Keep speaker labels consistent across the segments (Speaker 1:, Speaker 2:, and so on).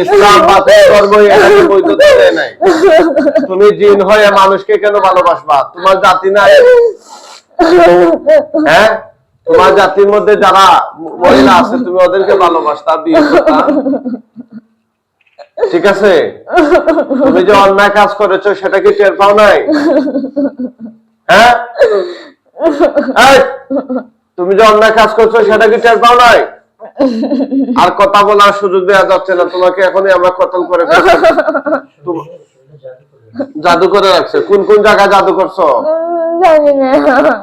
Speaker 1: ইসলাম বাতিল ধর্ম এটাকে বৈধতা দেয় নাই। তুমি জিন হয়ে মানুষকে কেন ভালোবাসবা? তোমার জাতি নাই? হ্যাঁ, তোমার জাতির মধ্যে যারা মহিলা আছে তুমি ওদেরকে ভালোবাসতা, বিয়ে করতা। ঠিক আছে, তুমি যে অন্যায় কাজ করেছো সেটা কি টের পাও নাই? হ্যাঁ, তুমি যে অন্যায় কাজ করছো সেটা কি টের পাও নাই? আর কথা বলার সুযোগ দেওয়া যাচ্ছে না তোমাকে, এখনই আমরা কতল করে জাদু করে রাখছে। কোন কোন জায়গায় জাদু করছো?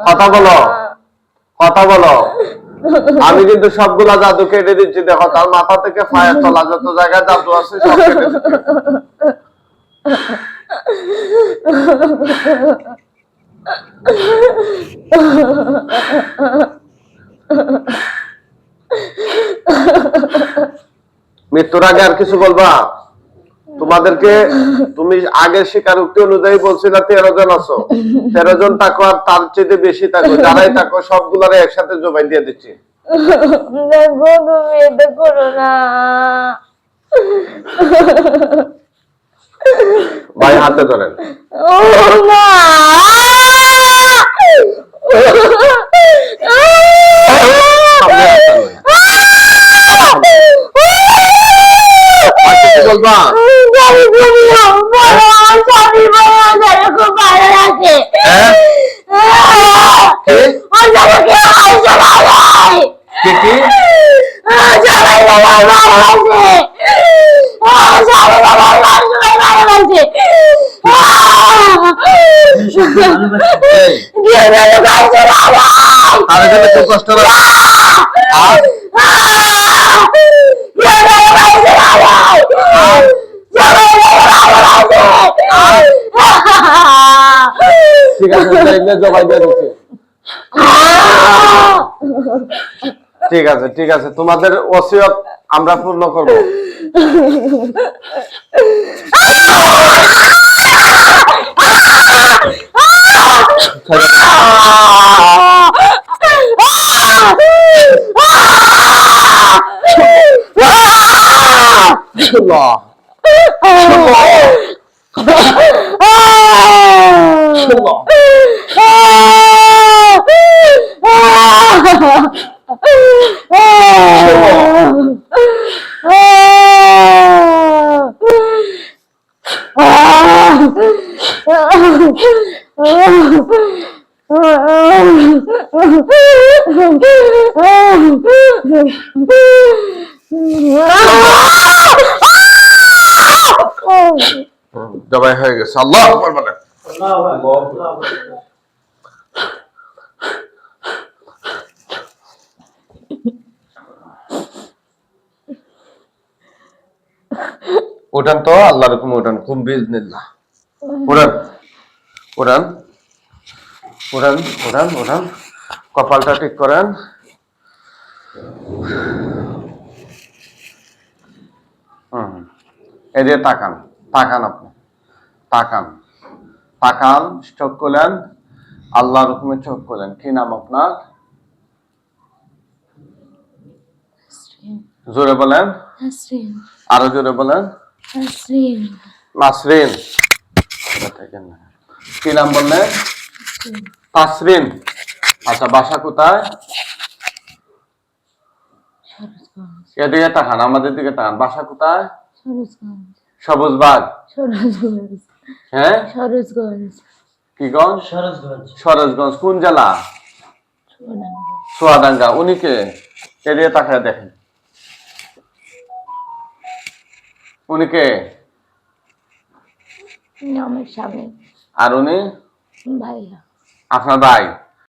Speaker 1: কথা বলো, কথা বলো। আমি কিন্তু সবগুলা জাদু কেটে দিচ্ছি। দেখো, তার মাথা থেকে পায়ের তলা যত জায়গায় জাদু আছে সব কেটে দিচ্ছি। মৃত্যুর আগে আর কিছু বলবা? তোমাদেরকে তুমি আগের স্বীকারোক্তি অনুযায়ী বলছিল 13 জন আছো। 13 জন থাকো আর তার চেয়ে বেশি থাকো, যারাই থাকো সবগুলারে একসাথে জবাই দিয়ে দিচ্ছি।
Speaker 2: দেখো, তুমি এটা করো না
Speaker 1: ভাই, হাতে ধরেন। বলবা খুব কষ্ট ঠিক আছে, জবাই দিয়ে দিচ্ছি। ঠিক আছে, ঠিক আছে, তোমাদের ওসিয়ত আমরা পূর্ণ করব। জবাই হয়ে গেছে। আল্লাহু আকবার বলেন। ওঠান তো, আল্লাহর হুকুমে ওঠান। কুম বিইজনিল্লাহ। ওঠান, ওঠান, ওঠান, ওঠান, ওঠান। কপালটা ঠিক করেন। এদিকে তাকান, তাকান, আপনি তাকান, তাকান। চোখ খুলেন, আল্লাহর হুকুমে চোখ খুলেন। কি নাম আপনার? জোরে বলেন। আরো জোরে বলেন। নাসরিন। কি নাম বললেন? তাসরিন। আচ্ছা, বাসা কোথায়? এদিকে তাকান, আমাদের দিকে তাকান। বাসা কোথায়? সবুজবাগ। হ্যাঁ, কি গঞ্জ? সরোজগঞ্জ। কোন জেলা? চুয়াডাঙ্গা। উনি কে? এদিকে তাকায় দেখেন। উনি কে?
Speaker 2: আমার স্বামী।
Speaker 1: আর উনি?
Speaker 2: ভাইয়া।
Speaker 1: আপনার ভাই?